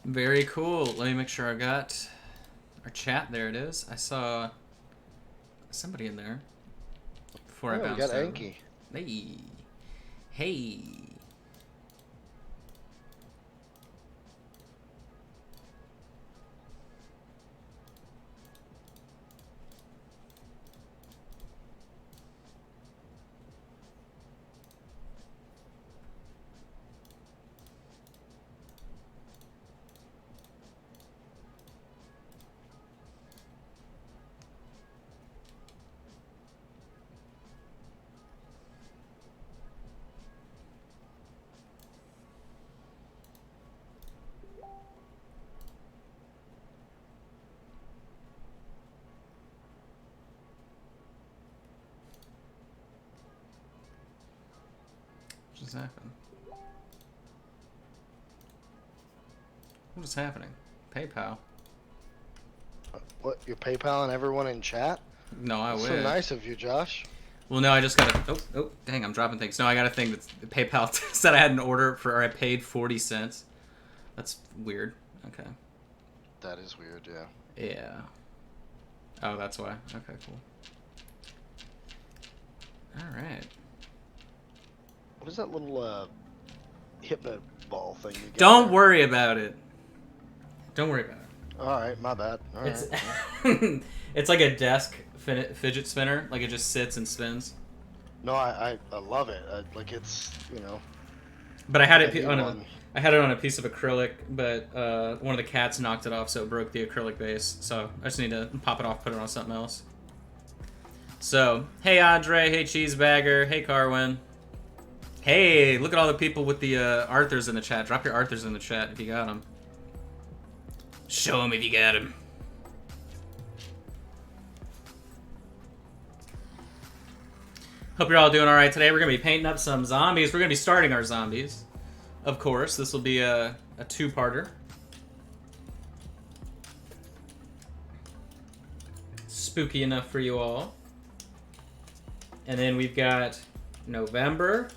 Very cool. Let me make sure I got our chat. There it is. I saw somebody in there before I Oh, we got bounced over. Anki. Hey. Hey. What just happened? What is happening? PayPal. What, you're PayPaling everyone in chat? No, I That's wish. so nice of you, Josh. Well, no, I just got a... Oh, dang, I'm dropping things. No, I got a thing that's... PayPal said I had an order for... Or I paid 40 cents. That's weird. Okay. That is weird, yeah. Yeah. Oh, that's why. Okay, cool. Alright. What is that little, hypno ball thing you got Don't there? worry about it. Don't worry about it. Alright, my bad. It's Alright. it's like a desk fidget spinner. Like it just sits and spins. No, I love it. Like it's, you know. But I had I it need on one. I had it on a piece of acrylic, but one of the cats knocked it off, so it broke the acrylic base. So I just need to pop it off, put it on something else. So, hey Andre, hey Cheesebagger, hey Carwin. Hey, look at all the people with the Arthurs in the chat. Drop your Arthurs in the chat if you got them. Show them if you got them. Hope you're all doing alright today. We're going to be painting up some zombies. We're going to be starting our zombies. Of course, this will be a two-parter. Spooky enough for you all. And then we've got November,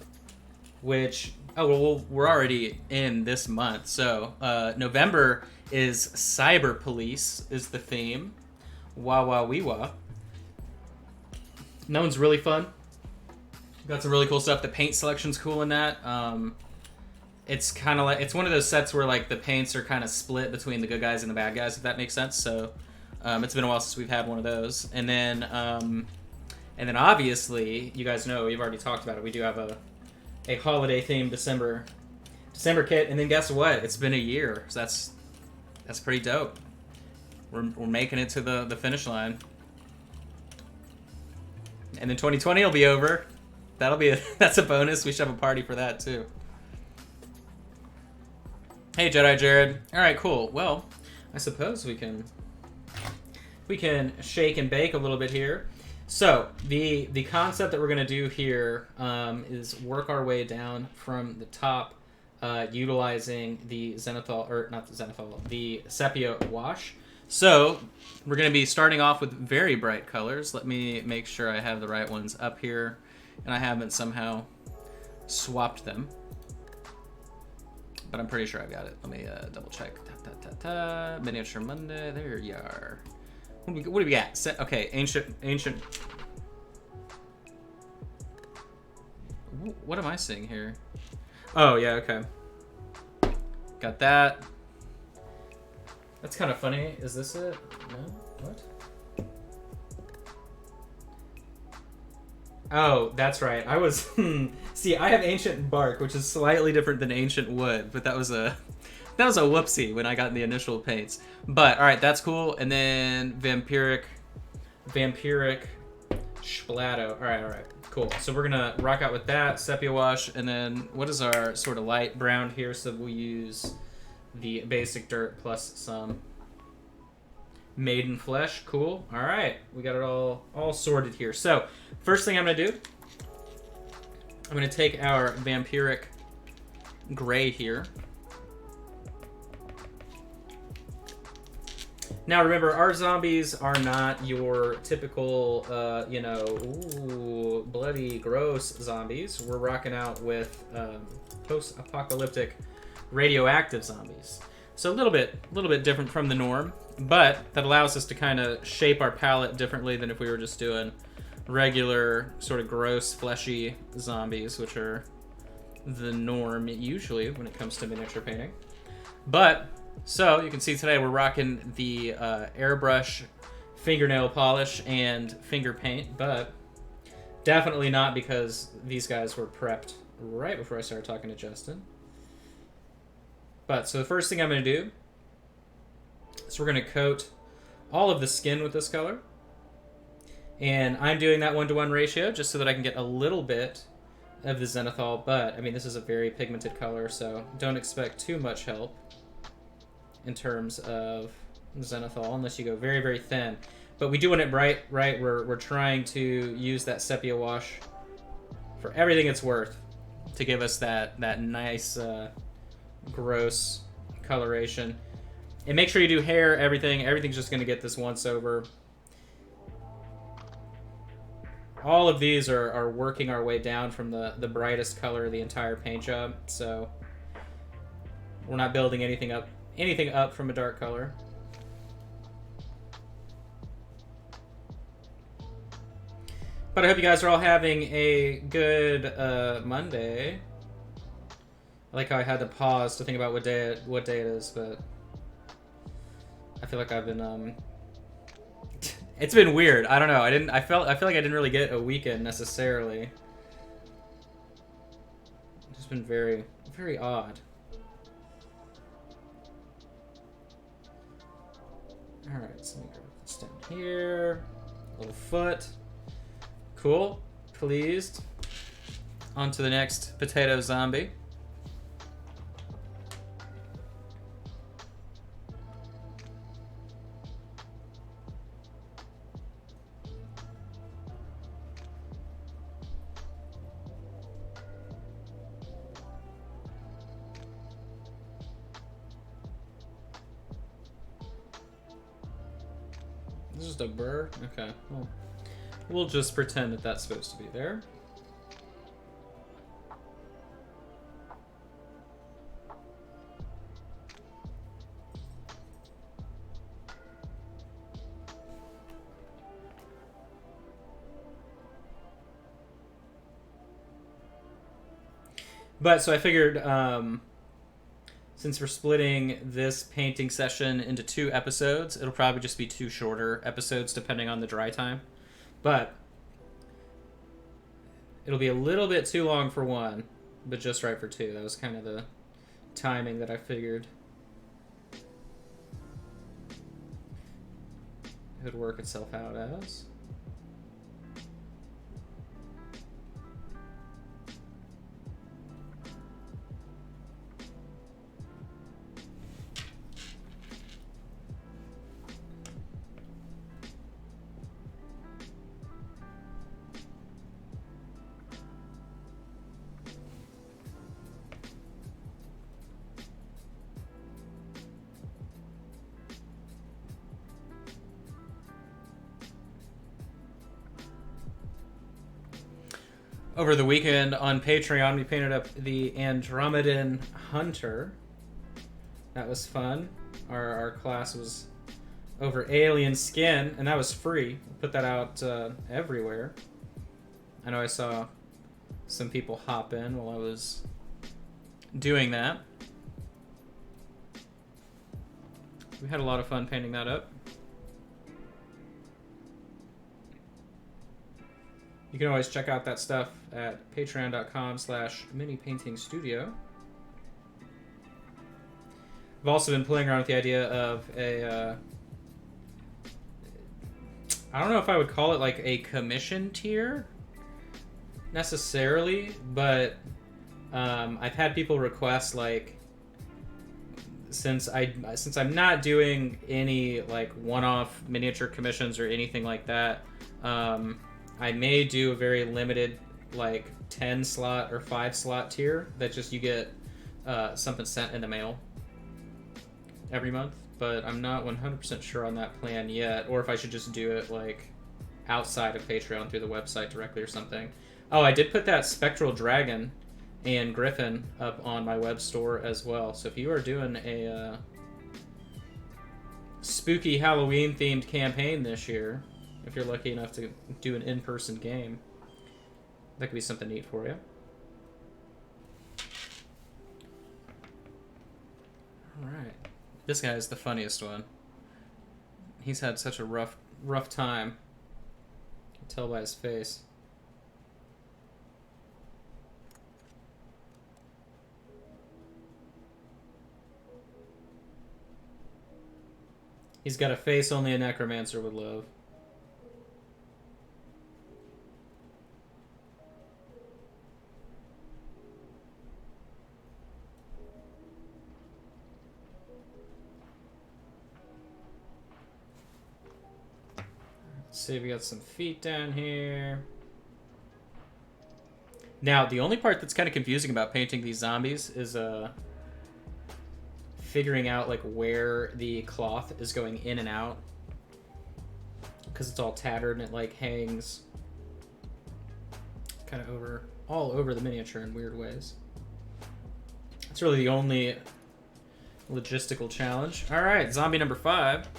which... Oh, well, we're already in this month. So, November is Cyber Police is the theme. Wah wah wee wah. That one's really fun. Got some really cool stuff. The paint selection's cool in that. It's kind of like... It's one of those sets where, like, the paints are kind of split between the good guys and the bad guys, if that makes sense. So, it's been a while since we've had one of those. And then obviously, you guys know, we've already talked about it. We do have a holiday-themed December kit. And then guess what? It's been a year. So that's pretty dope. We're making it to the finish line. And then 2020 will be over. That'll be that's a bonus. We should have a party for that too. Hey Jedi Jared. All right, cool. Well, I suppose we can shake and bake a little bit here. So the concept that we're gonna do here is work our way down from the top, utilizing the zenithal, or not the zenithal, the sepia wash. So we're gonna be starting off with very bright colors. Let me make sure I have the right ones up here, and I haven't somehow swapped them. But I'm pretty sure I've got it. Let me double check. Miniature Monday. There you are. What do we got? Okay, ancient. What am I seeing here? Oh yeah, okay. Got that. That's kind of funny. Is this it? No. What? Oh, that's right. I was... See, I have ancient bark, which is slightly different than ancient wood, but that was a whoopsie when I got the initial paints. But, alright, that's cool. And then vampiric splato. Alright, cool. So we're gonna rock out with that, sepia wash, and then what is our sort of light brown here? So we'll use the basic dirt plus some maiden flesh. Cool. All right, we got it all sorted here. So first thing I'm gonna do, I'm gonna take our vampiric gray here. Now remember, our zombies are not your typical, ooh, bloody gross zombies. We're rocking out with post-apocalyptic radioactive zombies. So a little bit different from the norm, but that allows us to kind of shape our palette differently than if we were just doing regular sort of gross fleshy zombies, which are the norm usually when it comes to miniature painting. But so you can see today we're rocking the airbrush fingernail polish and finger paint, but definitely not because these guys were prepped right before I started talking to Justin. But so the first thing I'm going to do is we're going to coat all of the skin with this color. And I'm doing that 1-to-1 ratio just so that I can get a little bit of the zenithal, but I mean this is a very pigmented color, so don't expect too much help in terms of zenithal unless you go very, very thin. But we do want it bright, right? We're trying to use that sepia wash for everything it's worth to give us that nice gross coloration. And make sure you do hair, everything's just going to get this once over. All of these are working our way down from the brightest color of the entire paint job, so we're not building anything up from a dark color. But I hope you guys are all having a good Monday. I like how I had to pause to think about what day it is, but I feel like I've been it's been weird. I don't know. I feel like I didn't really get a weekend necessarily. It's just been very, very odd. All right, so let me grab this down here. Little foot. Cool. Pleased. On to the next potato zombie. This is just a burr? Okay, well, we'll just pretend that that's supposed to be there. But, so I figured, since we're splitting this painting session into 2 episodes, it'll probably just be 2 shorter episodes depending on the dry time. But it'll be a little bit too long for 1, but just right for 2. That was kind of the timing that I figured it would work itself out as. Over the weekend on Patreon, we painted up the Andromedan Hunter. That was fun. Our class was over alien skin, and that was free. We put that out everywhere. I know I saw some people hop in while I was doing that. We had a lot of fun painting that up. You can always check out that stuff at patreon.com/minipaintingstudio. I've also been playing around with the idea of a, I don't know if I would call it like a commission tier necessarily, but I've had people request, like, since I'm not doing any like one-off miniature commissions or anything like that, I may do a very limited, like 10 slot or 5 slot tier that just you get something sent in the mail every month. But I'm not 100% sure on that plan yet, or if I should just do it like outside of Patreon through the website directly or something. Oh, I did put that Spectral Dragon and Griffin up on my web store as well. So if you are doing a spooky Halloween themed campaign this year, if you're lucky enough to do an in-person game. That could be something neat for you. Alright. This guy is the funniest one. He's had such a rough time. You can tell by his face. He's got a face only a necromancer would love. Let's see, we got some feet down here. Now, the only part that's kind of confusing about painting these zombies is figuring out like where the cloth is going in and out, because it's all tattered and it like hangs kind of all over the miniature in weird ways. That's really the only logistical challenge. All right, zombie number 5.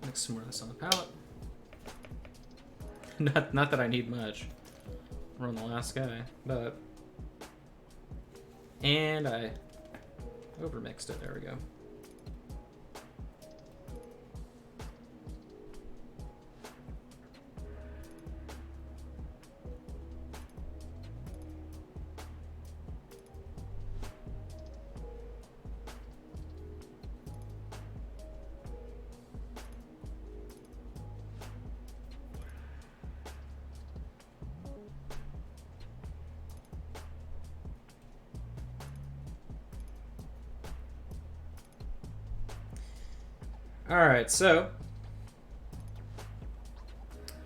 Mix some more of this on the palette. Not that I need much. We're on the last guy, but... And I overmixed it. There we go. Alright, so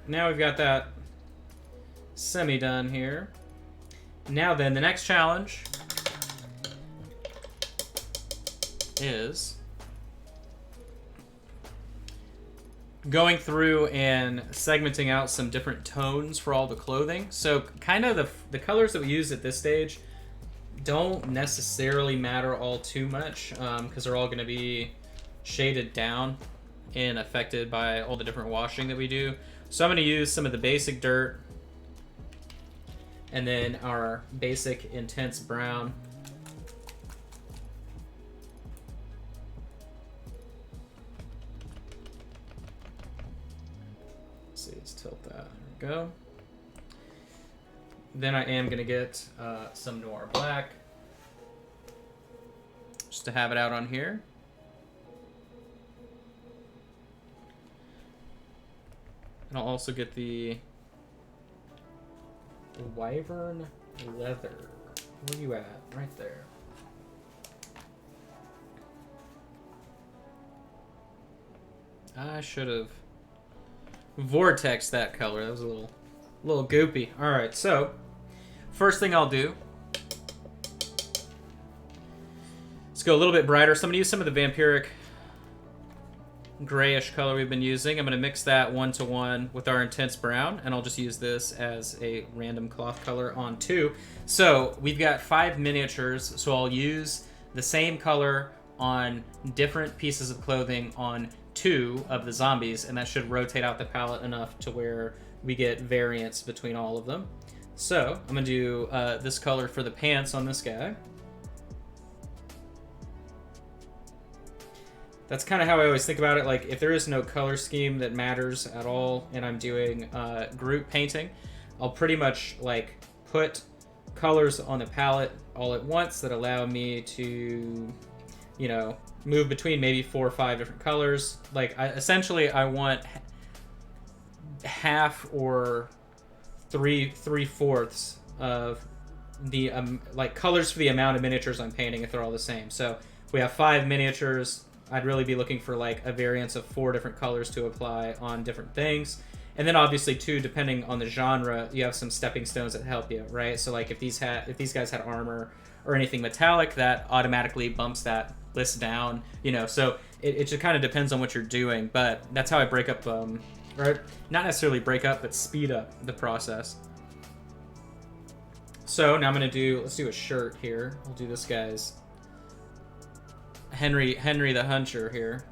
now we've got that semi-done here. Now then, the next challenge is going through and segmenting out some different tones for all the clothing. So kind of the colors that we use at this stage don't necessarily matter all too much, because they're all going to be shaded down and affected by all the different washing that we do. So I'm going to use some of the basic dirt and then our basic intense brown. Let's see, let's tilt that. There we go. Then I am going to get some noir black just to have it out on here. And I'll also get the wyvern leather. Where are you at? Right there. I should have vortexed that color. That was a little goopy. All right, so first thing I'll do, let's go a little bit brighter. So I'm gonna use some of the vampiric grayish color we've been using. I'm going to mix that 1-to-1 with our intense brown, and I'll just use this as a random cloth color on 2. So we've got 5 miniatures, so I'll use the same color on different pieces of clothing on 2 of the zombies, and that should rotate out the palette enough to where we get variance between all of them. So I'm going to do this color for the pants on this guy. That's kind of how I always think about it. Like, if there is no color scheme that matters at all and I'm doing group painting, I'll pretty much like put colors on the palette all at once that allow me to, you know, move between maybe 4 or 5 different colors. Like, essentially I want half or three-fourths of the like colors for the amount of miniatures I'm painting if they're all the same. So if we have 5 miniatures, I'd really be looking for like a variance of 4 different colors to apply on different things. And then obviously too, depending on the genre, you have some stepping stones that help you, right? So like if these guys had armor or anything metallic, that automatically bumps that list down, you know. So it just kind of depends on what you're doing, but that's how I break up, or not necessarily break up, but speed up the process. So now let's do a shirt here. We'll do this guy's Henry the Hunter here.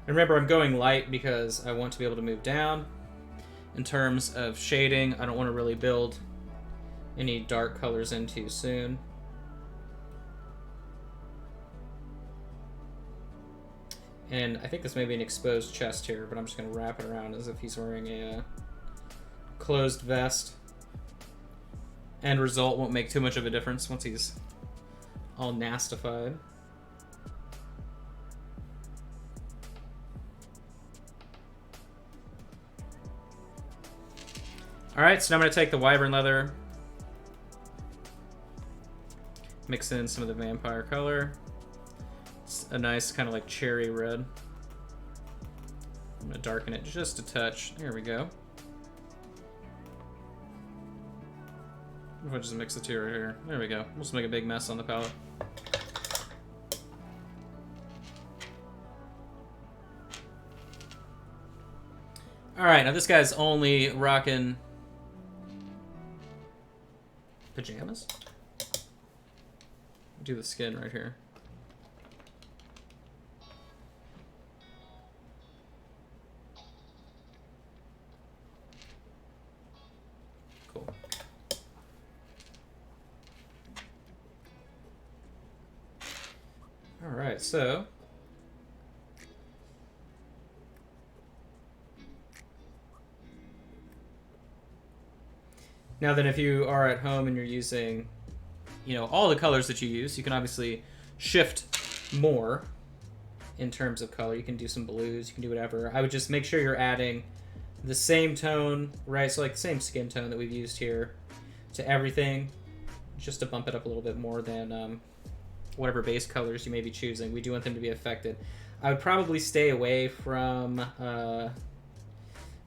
And remember, I'm going light because I want to be able to move down. In terms of shading, I don't want to really build any dark colors in too soon. And I think this may be an exposed chest here, but I'm just going to wrap it around as if he's wearing a closed vest. End result won't make too much of a difference once he's all nastified. Alright, so now I'm going to take the wyvern leather, mix in some of the vampire color. It's a nice kind of like cherry red. I'm going to darken it just a touch. There we go. If I just mix the two right here. There we go. We'll just make a big mess on the palette. Alright, now this guy's only rocking pajamas? Do the skin right here. Cool. Alright, so now then, if you are at home and you're using, you know, all the colors that you use, you can obviously shift more in terms of color. You can do some blues, you can do whatever. I would just make sure you're adding the same tone, right? So like the same skin tone that we've used here to everything, just to bump it up a little bit more than whatever base colors you may be choosing. We do want them to be affected. I would probably stay away from...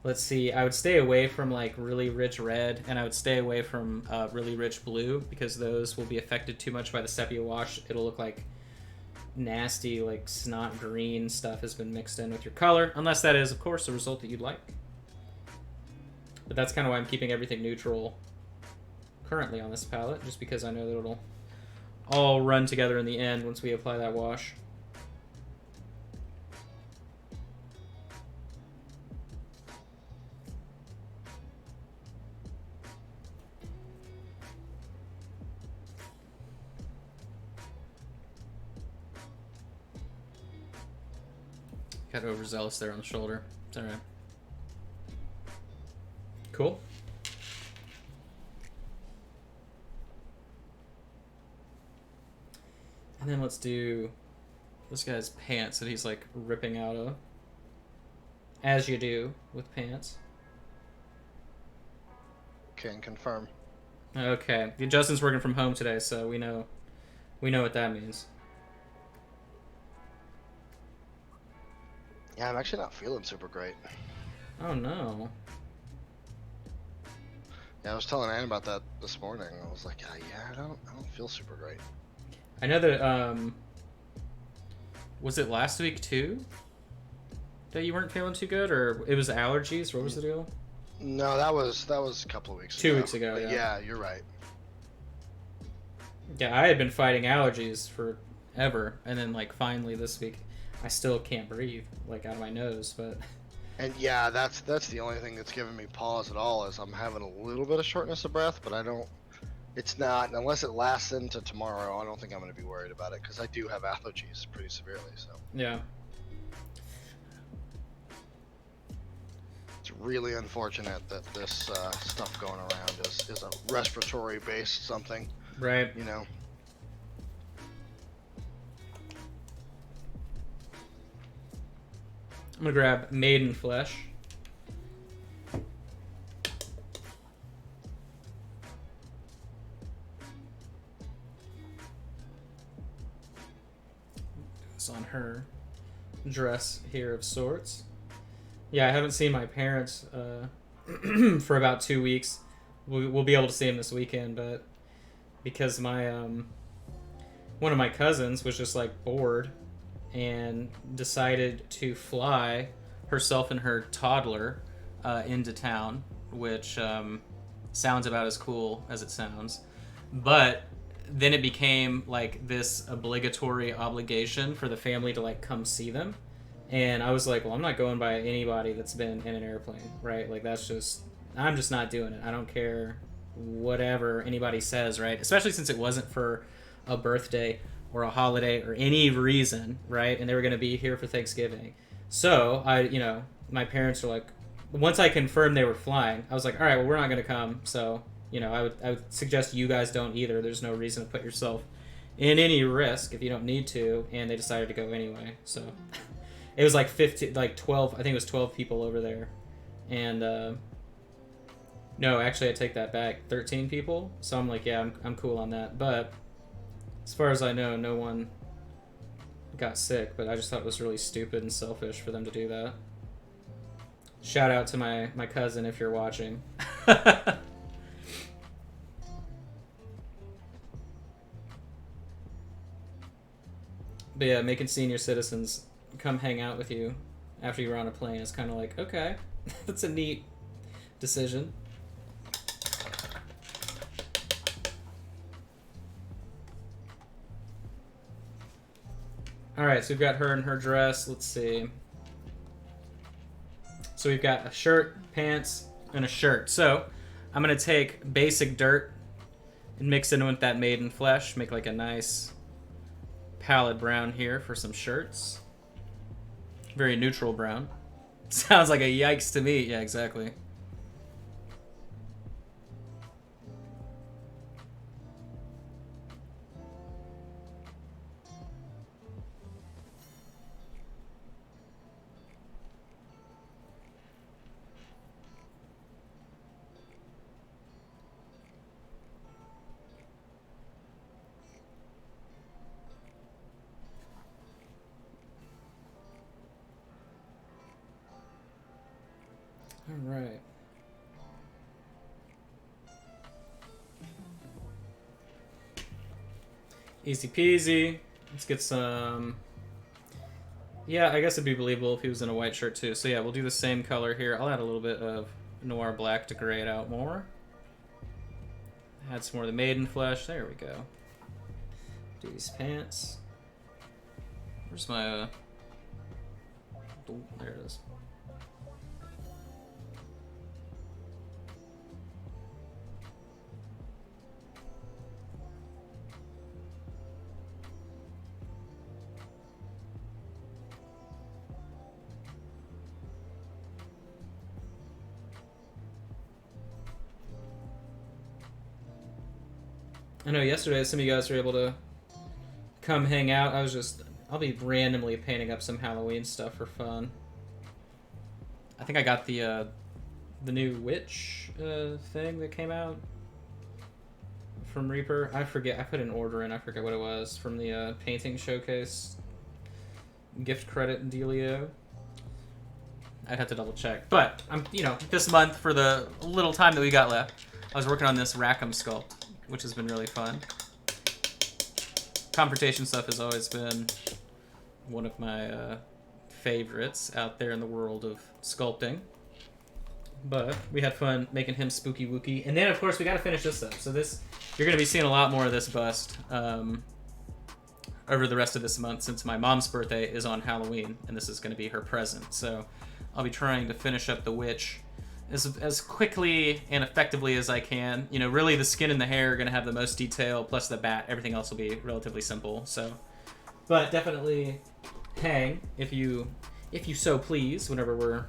let's see, I would stay away from like really rich red, and I would stay away from really rich blue, because those will be affected too much by the sepia wash. It'll look like nasty, like snot green stuff has been mixed in with your color, unless that is, of course, the result that you'd like. But that's kind of why I'm keeping everything neutral currently on this palette, just because I know that it'll all run together in the end once we apply that wash. Got overzealous there on the shoulder. It's alright. Cool. And then let's do this guy's pants that he's like ripping out of. As you do with pants. Can confirm. Okay. Justin's working from home today, so we know what that means. Yeah, I'm actually not feeling super great. Oh no. Yeah, I was telling Anne about that this morning. I was like, yeah, I don't feel super great. I know that was it last week too that you weren't feeling too good, or it was allergies? What was the deal? No, that was a couple of weeks ago. 2 weeks ago, But yeah, you're right. Yeah, I had been fighting allergies forever, and then like finally this week I still can't breathe, like out of my nose, but... And yeah, that's the only thing that's giving me pause at all, is I'm having a little bit of shortness of breath, but I don't... It's not, unless it lasts into tomorrow, I don't think I'm going to be worried about it, because I do have allergies pretty severely, so... Yeah. It's really unfortunate that this stuff going around is a respiratory-based something. Right. You know? I'm gonna grab Maiden Flesh. It's on her dress here of sorts. Yeah, I haven't seen my parents for about 2 weeks. We'll be able to see them this weekend, but because my one of my cousins was just like bored and decided to fly herself and her toddler into town, which sounds about as cool as it sounds. But then it became like this obligatory obligation for the family to like come see them. And I was like, well, I'm not going by anybody that's been in an airplane, right? Like, I'm just not doing it. I don't care whatever anybody says, right? Especially since it wasn't for a birthday or a holiday or any reason, right? And they were going to be here for Thanksgiving. So my parents were like, once I confirmed they were flying, I was like, all right, well, we're not going to come. So, I would suggest you guys don't either. There's no reason to put yourself in any risk if you don't need to. And they decided to go anyway. So it was like 12, I think it was 12 people over there. And, no, actually I take that back, 13 people. So I'm like, yeah, I'm cool on that. But as far as I know, no one got sick, but I just thought it was really stupid and selfish for them to do that. Shout out to my cousin if you're watching. But yeah, making senior citizens come hang out with you after you were on a plane is kind of like, okay, that's a neat decision. Alright, so we've got her in her dress. Let's see. So we've got a shirt, pants, and a shirt. So I'm going to take basic dirt and mix it in with that Maiden Flesh. Make like a nice pallid brown here for some shirts. Very neutral brown. Sounds like a yikes to me. Yeah, exactly. All right. Easy peasy. Let's get some... Yeah, I guess it'd be believable if he was in a white shirt too. So yeah, we'll do the same color here. I'll add a little bit of noir black to gray it out more. Add some more of the Maiden Flesh. There we go. Do these pants. Where's my... Oh, there it is. I know yesterday some of you guys were able to come hang out. I'll be randomly painting up some Halloween stuff for fun. I think I got the new witch thing that came out from Reaper. I forget. I put an order in. I forget what it was from the painting showcase gift credit dealio. I'd have to double check. But I'm this month for the little time that we got left, I was working on this Rackham sculpt, which has been really fun. Confrontation stuff has always been one of my favorites out there in the world of sculpting. But we had fun making him spooky wooky. And then, of course, we got to finish this up. So you're going to be seeing a lot more of this bust over the rest of this month since my mom's birthday is on Halloween, and this is going to be her present. So I'll be trying to finish up the witch as quickly and effectively as I can. Really the skin and the hair are going to have the most detail, plus the bat. Everything else will be relatively simple. So, but definitely hang if you so please whenever we're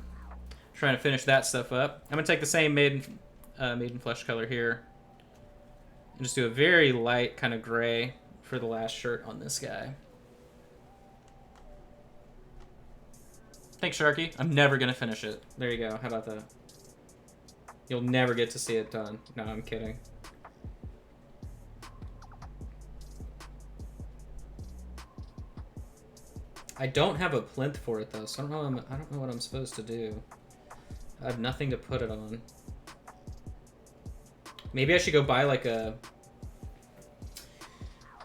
trying to finish that stuff up. I'm going to take the same Maiden Flesh color here and just do a very light kind of gray for the last shirt on this guy. Thanks, Sharky. I'm never gonna finish it. There you go. How about that? You'll never get to see it done. No, I'm kidding. I don't have a plinth for it though, so I don't know what I'm supposed to do. I have nothing to put it on. Maybe I should go buy like a...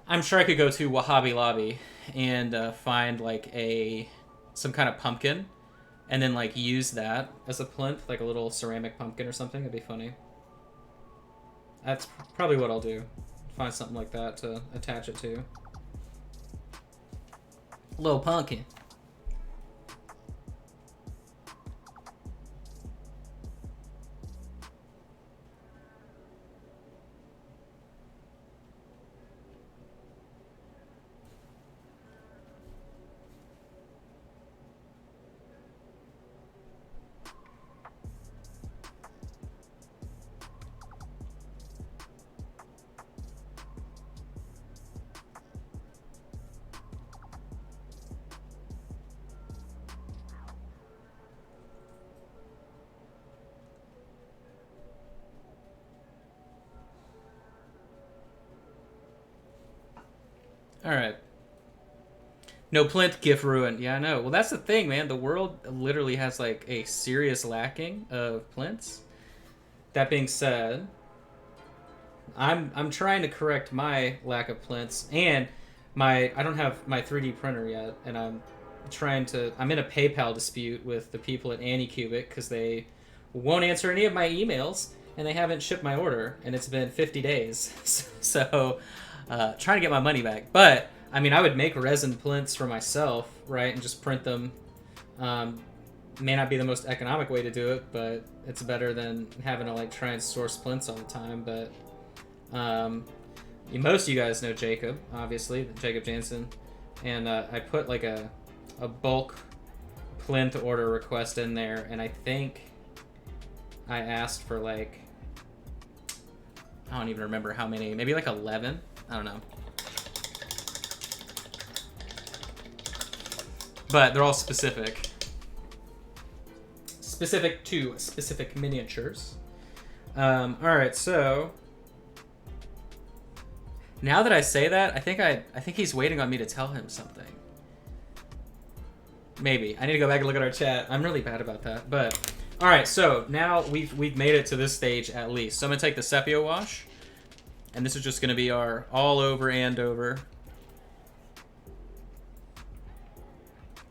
I'm sure I could go to Wahhabi Lobby and find like some kind of pumpkin and then like use that as a plinth, like a little ceramic pumpkin or something. That'd be funny. That's probably what I'll do. Find something like that to attach it to. Little pumpkin. All right. No plinth, GIF ruined. Yeah, I know. Well, that's the thing, man. The world literally has like a serious lacking of plinths. That being said, I'm trying to correct my lack of plinths, and I don't have my 3D printer yet, and I'm in a PayPal dispute with the people at Anycubic because they won't answer any of my emails and they haven't shipped my order, and it's been 50 days. So trying to get my money back. But I mean, I would make resin plinths for myself, right, and just print them. May not be the most economic way to do it, but it's better than having to like try and source plinths all the time. But most of you guys know Jacob, obviously, Jacob Jansen, and I put like a bulk plinth order request in there, and I think I asked for like, I don't even remember how many, maybe like 11. I don't know. But they're all specific. Specific to specific miniatures. Alright, so now that I say that, I think he's waiting on me to tell him something. Maybe. I need to go back and look at our chat. I'm really bad about that. But alright, so now we've made it to this stage at least. So I'm gonna take the sepia wash, and this is just gonna be our all over and over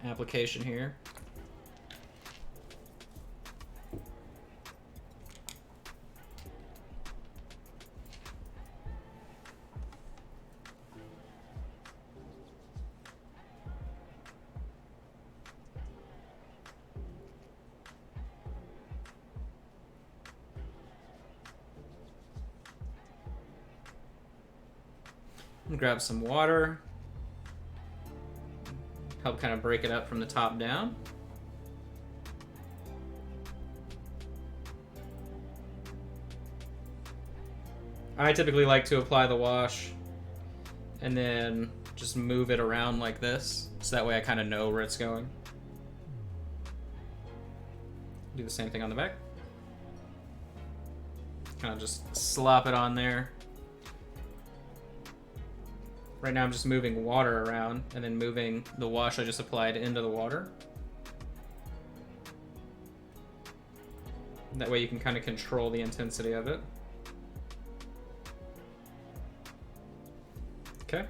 application here. Grab some water. Help kind of break it up from the top down. I typically like to apply the wash and then just move it around like this, so that way I kind of know where it's going. Do the same thing on the back. Kind of just slop it on there. Right now I'm just moving water around and then moving the wash I just applied into the water. That way you can kind of control the intensity of it. Okay.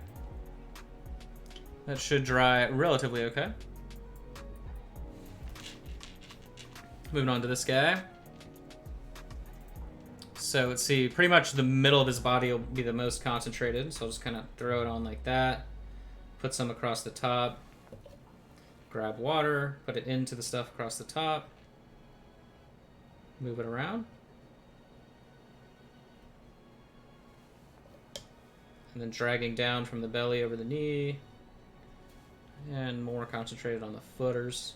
That should dry relatively okay. Moving on to this guy. So let's see, pretty much the middle of his body will be the most concentrated, so I'll just kind of throw it on like that, put some across the top, grab water, put it into the stuff across the top, move it around, and then dragging down from the belly over the knee, and more concentrated on the footers.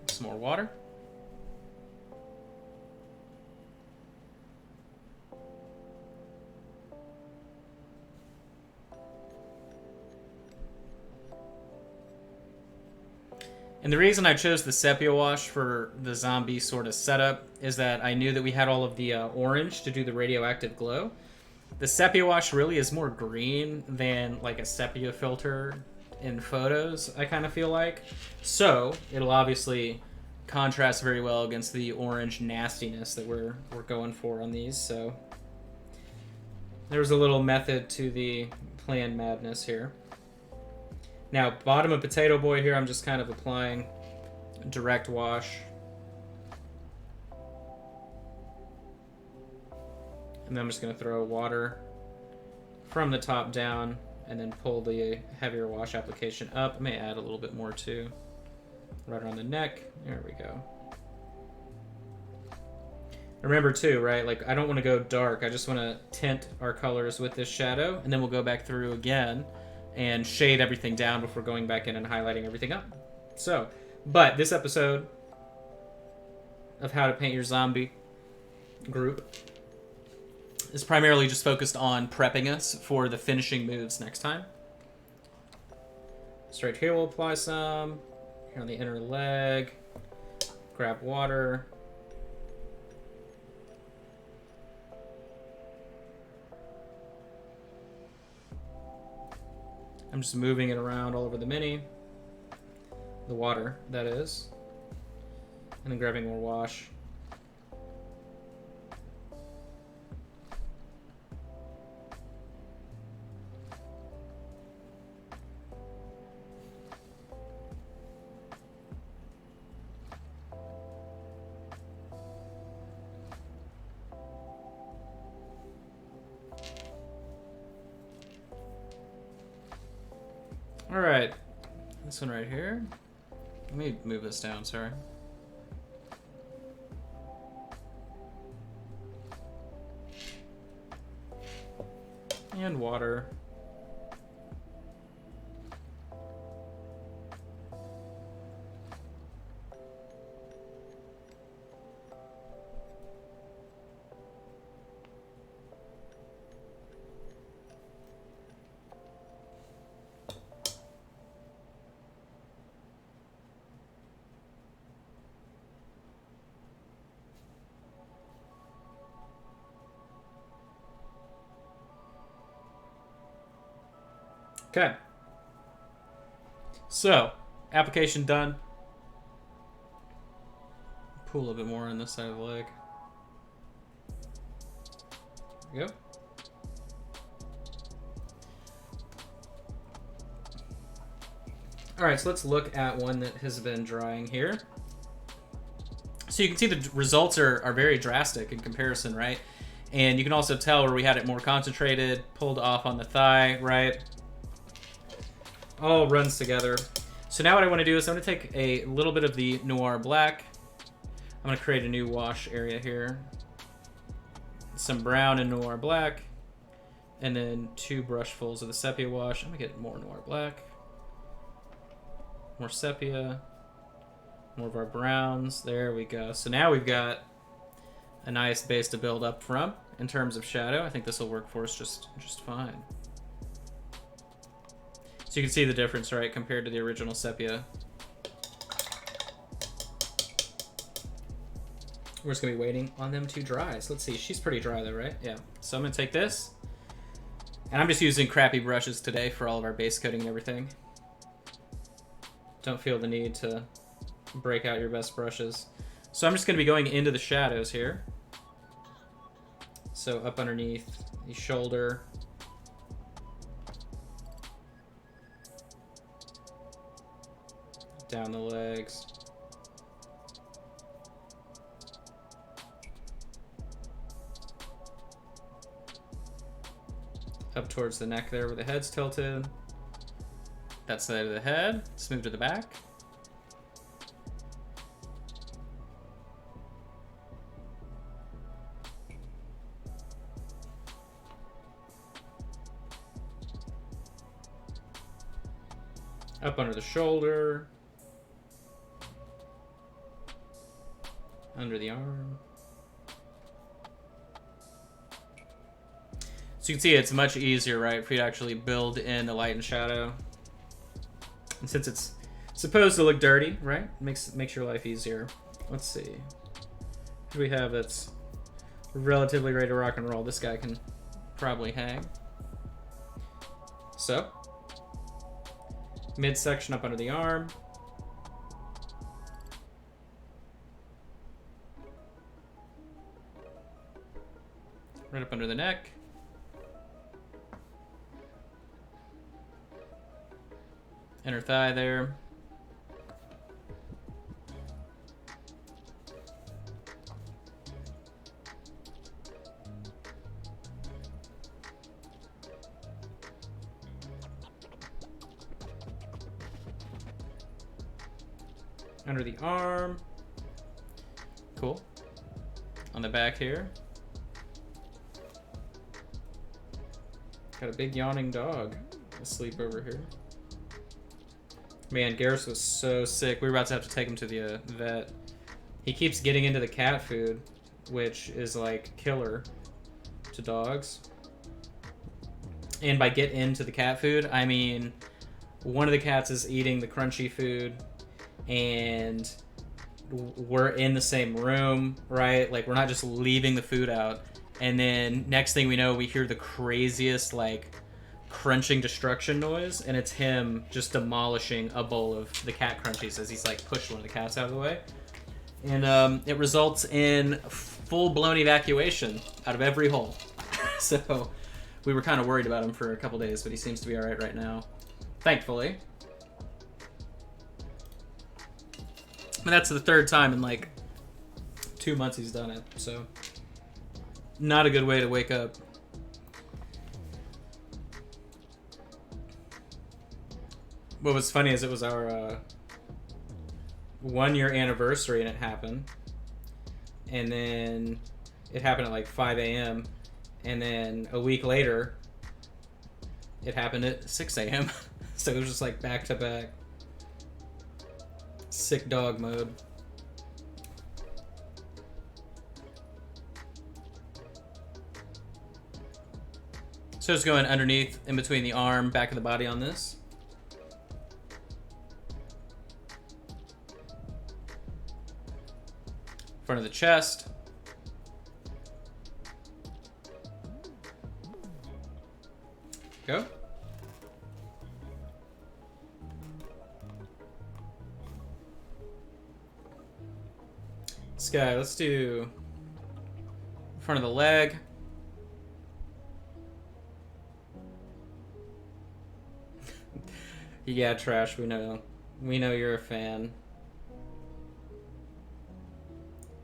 Some more water. And the reason I chose the sepia wash for the zombie sort of setup is that I knew that we had all of the orange to do the radioactive glow. The sepia wash really is more green than like a sepia filter in photos, I kind of feel like. So it'll obviously contrast very well against the orange nastiness that we're going for on these. So there's a little method to the plan madness here. Now, bottom of Potato Boy here, I'm just kind of applying direct wash. And then I'm just going to throw water from the top down and then pull the heavier wash application up. I may add a little bit more too. Right around the neck. There we go. Remember too, right? Like, I don't want to go dark. I just want to tint our colors with this shadow, and then we'll go back through again and shade everything down before going back in and highlighting everything up. So, but this episode of How to Paint Your Zombie group is primarily just focused on prepping us for the finishing moves next time. So right here we'll apply some. Here on the inner leg. Grab water. I'm just moving it around all over the mini. The water, that is. And then grabbing more wash. All right, this one right here. Let me move this down, sorry. And water. Okay. So, application done. Pull a little bit more on this side of the leg. There we go. Alright, so let's look at one that has been drying here. So you can see the results are very drastic in comparison, right? And you can also tell where we had it more concentrated, pulled off on the thigh, right? All runs together. So now what I want to do is I'm going to take a little bit of the Noir Black. I'm going to create a new wash area here. Some brown and Noir Black. And then 2 brushfuls of the Sepia wash. I'm going to get more Noir Black. More Sepia. More of our browns. There we go. So now we've got a nice base to build up from in terms of shadow. I think this will work for us just fine. So you can see the difference, right, compared to the original Sepia. We're just going to be waiting on them to dry. So let's see. She's pretty dry, though, right? Yeah. So I'm going to take this. And I'm just using crappy brushes today for all of our base coating and everything. Don't feel the need to break out your best brushes. So I'm just going to be going into the shadows here. So up underneath the shoulder. Down the legs. Up towards the neck there where the head's tilted. That side of the head. Let's move to the back. Up under the shoulder. Under the arm. So you can see it's much easier, right, for you to actually build in the light and shadow. And since it's supposed to look dirty, right? Makes your life easier. Let's see. Who do we have that's relatively ready to rock and roll? This guy can probably hang. So, midsection up under the arm. Right up under the neck. Inner thigh there. Under the arm. Cool. On the back here. Got a big yawning dog asleep over here. Man, Garrus was so sick. We were about to have to take him to the vet. He keeps getting into the cat food, which is like killer to dogs. And by get into the cat food, I mean one of the cats is eating the crunchy food and we're in the same room, right? Like, we're not just leaving the food out. And then next thing we know, we hear the craziest, like, crunching destruction noise, and it's him just demolishing a bowl of the cat crunchies as he's, like, pushed one of the cats out of the way. And it results in full-blown evacuation out of every hole. So we were kind of worried about him for a couple days, but he seems to be all right now. Thankfully. And that's the third time in, like, 2 months he's done it, so not a good way to wake up. What was funny is it was our 1 year anniversary and it happened. And then it happened at like 5 a.m. And then a week later, it happened at 6 a.m. So it was just like back to back. Sick dog mode. So just going underneath, in between the arm, back of the body on this. Front of the chest. Go. This guy, let's do front of the leg. Yeah, Trash, we know. We know you're a fan.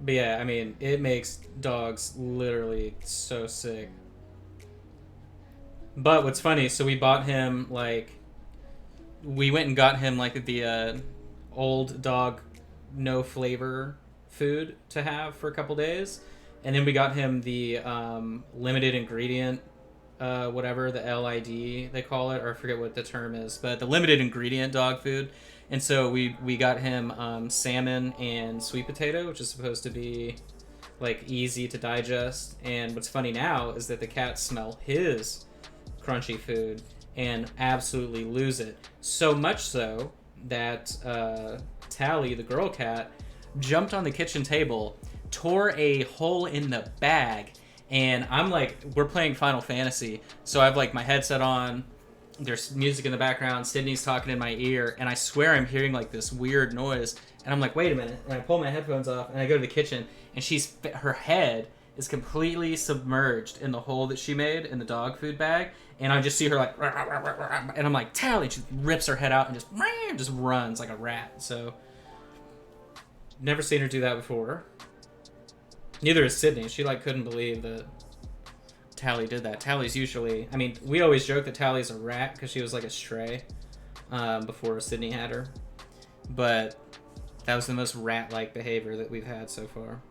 But yeah, I mean, it makes dogs literally so sick. But what's funny, so we bought him, like, we went and got him, like, the old dog no flavor food to have for a couple days. And then we got him the limited ingredient, whatever, the LID they call it, or I forget what the term is, but the limited ingredient dog food. And so we got him salmon and sweet potato, which is supposed to be, like, easy to digest. And what's funny now is that the cats smell his crunchy food and absolutely lose it. So much so that Tally, the girl cat, jumped on the kitchen table, tore a hole in the bag, and I'm like, we're playing Final Fantasy, so I have like my headset on, there's music in the background, Sydney's talking in my ear, and I swear I'm hearing like this weird noise, and I'm like, wait a minute, and I pull my headphones off, and I go to the kitchen, and her head is completely submerged in the hole that she made in the dog food bag, and I just see her like, and I'm like, Tally, she rips her head out and just runs like a rat. So never seen her do that before. Neither is Sydney. She like couldn't believe that Tally did that. Tally's usually, I mean, we always joke that Tally's a rat because she was like a stray before Sydney had her, but that was the most rat-like behavior that we've had so far.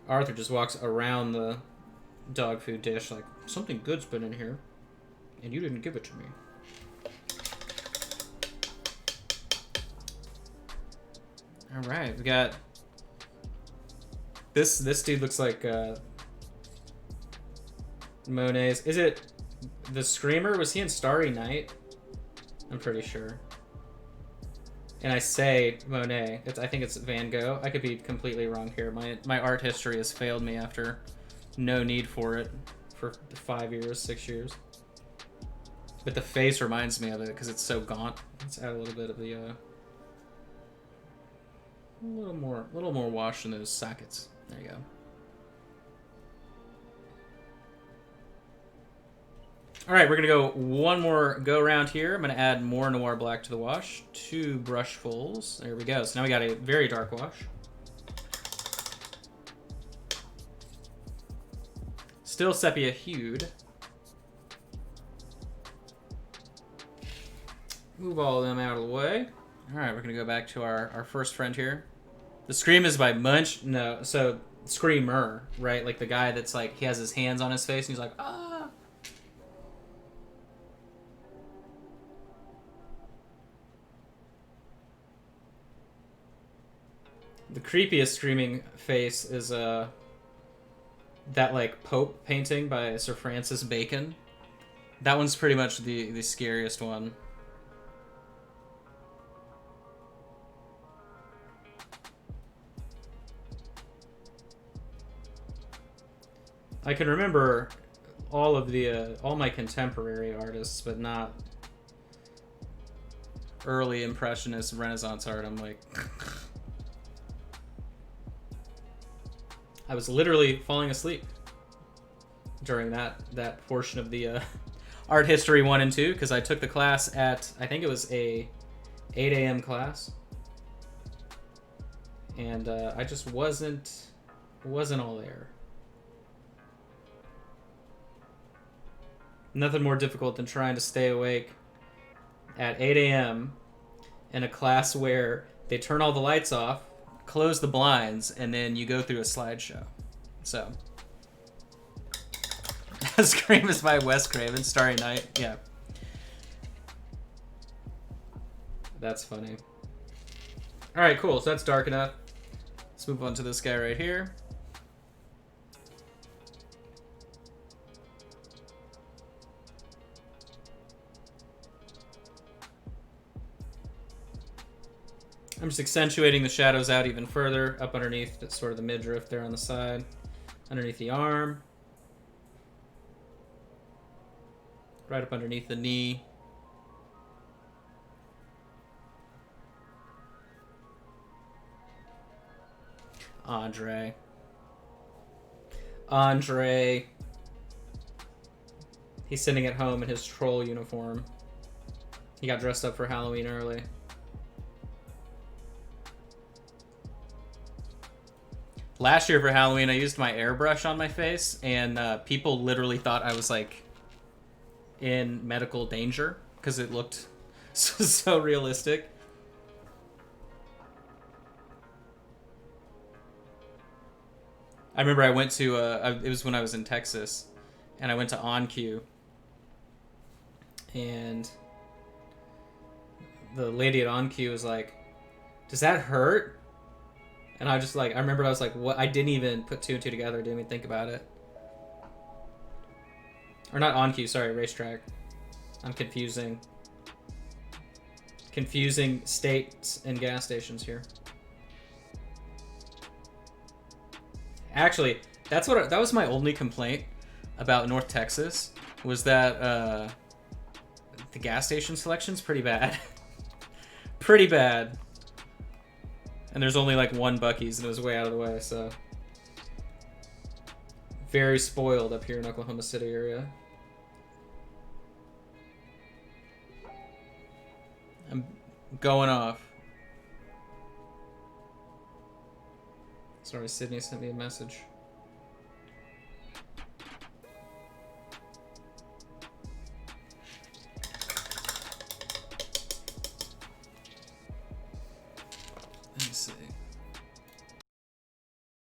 Arthur just walks around the dog food dish like, something good's been in here, and you didn't give it to me. All right, we got this dude looks like Monet's. Is it the Screamer? Was he in Starry Night? I'm pretty sure. And I say Monet. I think it's Van Gogh. I could be completely wrong here. My art history has failed me after no need for it for 5 years, 6 years. But the face reminds me of it because it's so gaunt. Let's add a little bit of the a little more wash in those sockets. There you go. All right, we're gonna go one more go around here. I'm gonna add more Noir Black to the wash. 2 brushfuls. There we go. So now we got a very dark wash. Still sepia hued. Move all of them out of the way. All right, we're gonna go back to our first friend here. The Scream is by Munch. No, so Screamer, right? Like the guy that's like, he has his hands on his face and he's like, ah. The creepiest screaming face is that like Pope painting by Sir Francis Bacon. That one's pretty much the scariest one. I can remember all of the all my contemporary artists, but not early Impressionist Renaissance art. I'm like, I was literally falling asleep during that portion of the art history 1 and 2 because I took the class at, I think it was a 8 a.m. class, and I just wasn't all there. Nothing more difficult than trying to stay awake at 8 a.m. in a class where they turn all the lights off, close the blinds, and then you go through a slideshow. So, Scream is by Wes Craven, Starry Night. Yeah. That's funny. Alright, cool. So that's dark enough. Let's move on to this guy right here. I'm just accentuating the shadows out even further, up underneath sort of the midriff there on the side, underneath the arm, right up underneath the knee. Andre. He's sitting at home in his troll uniform. He got dressed up for Halloween early. Last year for Halloween, I used my airbrush on my face, and people literally thought I was like in medical danger because it looked so realistic. I remember I went to it was when I was in Texas, and I went to OnQ, and the lady at OnQ was like, "Does that hurt?" And I was just like, I remember I was like, what? I didn't even put 2 and 2 together. Didn't even think about it. Or not OnQ, sorry, Racetrack. I'm confusing states and gas stations here. Actually, that was my only complaint about North Texas, was that the gas station selection's pretty bad. Pretty bad. And there's only like 1 Buc-ee's, and it was way out of the way, so. Very spoiled up here in Oklahoma City area. I'm going off. Sorry, Sydney sent me a message.